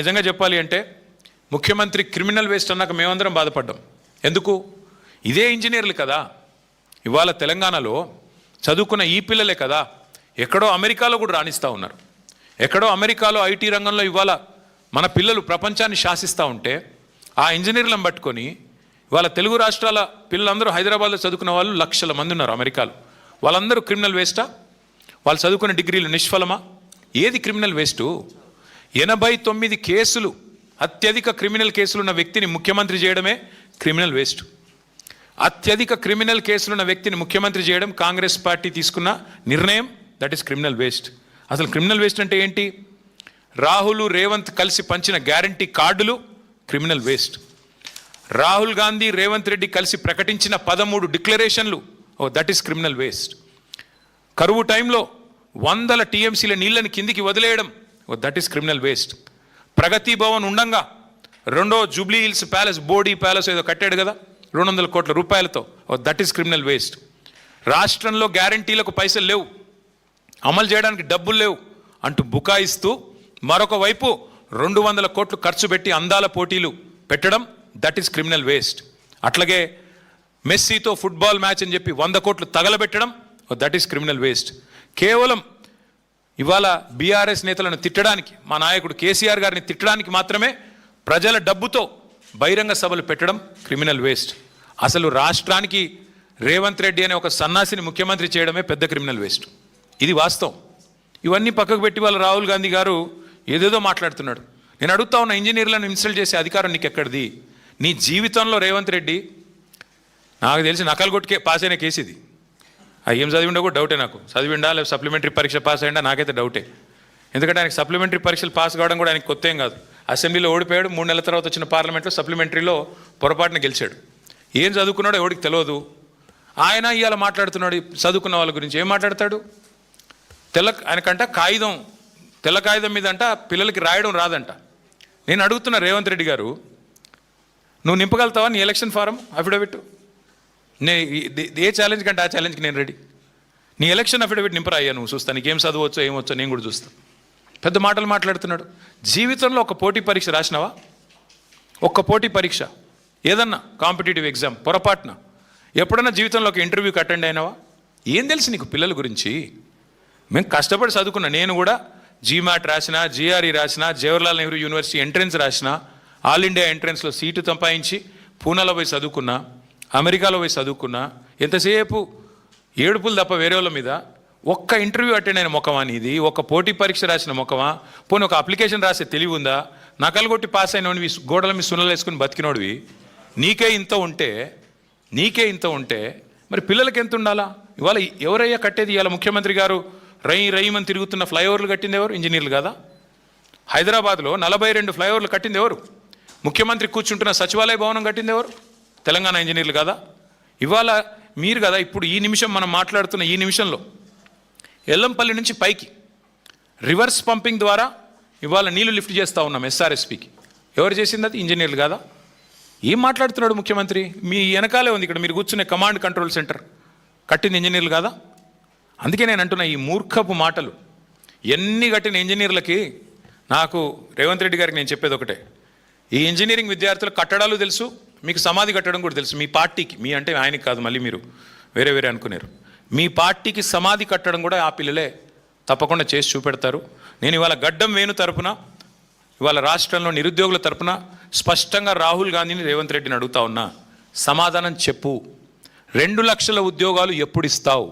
నిజంగా చెప్పాలి అంటే ముఖ్యమంత్రి క్రిమినల్ వేస్ట్ అన్నాక మేమందరం బాధపడ్డాం. ఎందుకు? ఇదే ఇంజనీర్లు కదా ఇవాళ తెలంగాణలో చదువుకున్న ఈ పిల్లలే కదా ఎక్కడో అమెరికాలో కూడా రాణిస్తూ ఉన్నారు. ఎక్కడో అమెరికాలో ఐటీ రంగంలో ఇవాళ మన పిల్లలు ప్రపంచాన్ని శాసిస్తూ ఉంటే ఆ ఇంజనీర్లను పట్టుకొని ఇవాళ తెలుగు రాష్ట్రాల పిల్లలందరూ హైదరాబాద్లో చదువుకున్న వాళ్ళు లక్షల మంది ఉన్నారు అమెరికాలో. వాళ్ళందరూ క్రిమినల్ వేస్టా? వాళ్ళు చదువుకున్న డిగ్రీలు నిష్ఫలమా? ఏది క్రిమినల్ వేస్టు? 89 కేసులు అత్యధిక క్రిమినల్ కేసులున్న వ్యక్తిని ముఖ్యమంత్రి చేయడమే క్రిమినల్ వేస్ట్. అత్యధిక క్రిమినల్ కేసులున్న వ్యక్తిని ముఖ్యమంత్రి చేయడం కాంగ్రెస్ పార్టీ తీసుకున్న నిర్ణయం. That is criminal waste. అసలు క్రిమినల్ వేస్ట్ అంటే ఏంటి? రాహుల్ రేవంత్ కలిసి పంచిన గ్యారంటీ కార్డులు క్రిమినల్ వేస్ట్. రాహుల్ గాంధీ రేవంత్ రెడ్డి కలిసి ప్రకటించిన 13 డిక్లరేషన్లు దట్ ఈస్ క్రిమినల్ వేస్ట్. కరువు టైంలో 100 టీఎంసీల నీళ్ళని కిందికి వదిలేయడం దట్ ఈస్ క్రిమినల్ వేస్ట్. ప్రగతి భవన్ ఉండంగా రెండో Jubilee hills palace, body palace ఏదో కట్టాడు కదా 200 కోట్ల రూపాయలతో, దట్ ఈస్ క్రిమినల్ వేస్ట్. రాష్ట్రంలో గ్యారంటీలకు పైసలు లేవు, అమలు చేయడానికి డబ్బులు లేవు అంటూ బుకాయిస్తూ మరొక వైపు 200 కోట్లు ఖర్చు పెట్టి అందాల పోటీలు పెట్టడం దట్ ఈస్ క్రిమినల్ వేస్ట్. అట్లాగే మెస్సీతో ఫుట్బాల్ మ్యాచ్ అని చెప్పి 100 కోట్లు తగలబెట్టడం దట్ ఈస్ క్రిమినల్ వేస్ట్. కేవలం ఇవాళ బీఆర్ఎస్ నేతలను తిట్టడానికి, మా నాయకుడు కేసీఆర్ గారిని తిట్టడానికి మాత్రమే ప్రజల డబ్బుతో బహిరంగ సభలు పెట్టడం క్రిమినల్ వేస్ట్. అసలు రాష్ట్రానికి రేవంత్ రెడ్డి అనే ఒక సన్నాసిని ముఖ్యమంత్రి చేయడమే పెద్ద క్రిమినల్ వేస్ట్. ఇది వాస్తవం. ఇవన్నీ పక్కకు పెట్టి వాళ్ళ రాహుల్ గాంధీ గారు ఏదేదో మాట్లాడుతున్నాడు. నేను అడుగుతా ఉన్న, ఇంజనీర్లను ఇన్సల్ట్ చేసే అధికారం నీకు ఎక్కడిది? నీ జీవితంలో రేవంత్ రెడ్డి నాకు తెలిసి నకలు కొట్టుకే పాస్ అయిన కేసు ఇది. ఏం చదివిండో కూడా డౌటే నాకు. చదివిండా లేదా సప్లిమెంటరీ పరీక్ష పాస్ అయ్యిందా నాకైతే డౌటే. ఎందుకంటే ఆయనకి సప్లిమెంటరీ పరీక్షలు పాస్ కావడం కూడా ఆయనకు కొత్త ఏం కాదు. అసెంబ్లీలో ఓడిపోయాడు, 3 నెలల తర్వాత వచ్చిన పార్లమెంట్లో సప్లిమెంటరీలో పొరపాటున గెలిచాడు. ఏం చదువుకున్నాడో ఎవరికి తెలియదు. ఆయన ఇవాళ మాట్లాడుతున్నాడు చదువుకున్న వాళ్ళ గురించి. ఏం మాట్లాడతాడు? ఆయనకంట తెల్ల కాగితం మీద అంట పిల్లలకి రాయడం రాదంట. నేను అడుగుతున్నా రేవంత్ రెడ్డి గారు, నువ్వు నింపగలుగుతావా నీ ఎలక్షన్ ఫారం అఫిడవిట్? ఏ ఛాలెంజ్ కంటే ఆ ఛాలెంజ్కి నేను రెడీ. నీ ఎలక్షన్ అఫిడవిట్ నింపరా అయ్యా, నువ్వు చూస్తాను నీకేం చదవచ్చో ఏమొచ్చో నేను కూడా చూస్తాను. పెద్ద మాటలు మాట్లాడుతున్నాడు. జీవితంలో ఒక పోటీ పరీక్ష రాసినావా? ఒక్క పోటీ పరీక్ష ఏదన్నా కాంపిటేటివ్ ఎగ్జామ్ పొరపాటున ఎప్పుడన్నా జీవితంలో ఒక ఇంటర్వ్యూకి అటెండ్ అయినావా? ఏం తెలుసు నీకు పిల్లల గురించి? మేము కష్టపడి చదువుకున్నా. నేను కూడా జీమాట్ రాసిన, జిఆర్ఈ రాసిన, జవహర్లాల్ నెహ్రూ యూనివర్సిటీ ఎంట్రన్స్ రాసిన, ఆల్ ఇండియా ఎంట్రన్స్లో సీటు సంపాదించి పూనాలో పోయి చదువుకున్నా, అమెరికాలో పోయి చదువుకున్నా. ఎంతసేపు ఏడుపులు తప్ప వేరే వాళ్ళ మీద. ఒక్క ఇంటర్వ్యూ అటెండ్ అయిన ముఖమా నీది? ఒక పోటీ పరీక్ష రాసిన ముఖమా? పోనీ ఒక అప్లికేషన్ రాసే తెలివి ఉందా? నకలు కొట్టి పాస్ అయినవి గోడల మీద సున్నలు వేసుకుని బతికినోడివి. నీకే ఇంత ఉంటే మరి పిల్లలకి ఎంత ఉండాలా? ఇవాళ ఎవరయ్యా కట్టేది? ఇవాళ ముఖ్యమంత్రి గారు రయ్యమని తిరుగుతున్న ఫ్లైఓవర్లు కట్టింది ఎవరు? ఇంజనీర్లు కదా. హైదరాబాద్లో 42 ఫ్లైఓవర్లు కట్టింది ఎవరు? ముఖ్యమంత్రి కూర్చుంటున్న సచివాలయ భవనం కట్టింది ఎవరు? తెలంగాణ ఇంజనీర్లు కదా. ఇవాళ మీరు కదా ఇప్పుడు ఈ నిమిషం మనం మాట్లాడుతున్న ఈ నిమిషంలో ఎల్లంపల్లి నుంచి పైకి రివర్స్ పంపింగ్ ద్వారా ఇవాళ నీళ్లు లిఫ్ట్ చేస్తూ ఉన్నాం ఎస్ఆర్ఎస్పికి. ఎవరు చేసింది అది? ఇంజనీర్లు కదా. ఏం మాట్లాడుతున్నాడు ముఖ్యమంత్రి? మీ వెనకాలే ఉంది ఇక్కడ మీరు కూర్చునే కమాండ్ కంట్రోల్ సెంటర్ కట్టింది ఇంజనీర్లు కదా. అందుకే నేను అంటున్నా, ఈ మూర్ఖపు మాటలు ఎన్ని కట్టిన ఇంజనీర్లకి నాకు రేవంత్ రెడ్డి గారికి నేను చెప్పేది ఒకటే, ఈ ఇంజనీరింగ్ విద్యార్థులు కట్టడాలు తెలుసు, మీకు సమాధి కట్టడం కూడా తెలుసు. మీ పార్టీకి, మీ అంటే ఆయనకి కాదు, మళ్ళీ మీరు వేరే అనుకున్నారు. మీ పార్టీకి సమాధి కట్టడం కూడా ఆ పిల్లలే తప్పకుండా చేసి చూపెడతారు. నేను ఇవాళ గడ్డం వేణు తరపున, ఇవాళ రాష్ట్రంలో నిరుద్యోగుల తరపున స్పష్టంగా రాహుల్ గాంధీని రేవంత్ రెడ్డిని అడుగుతా ఉన్నా, సమాధానం చెప్పు. 2 లక్షల ఉద్యోగాలు ఎప్పుడు ఇస్తావు?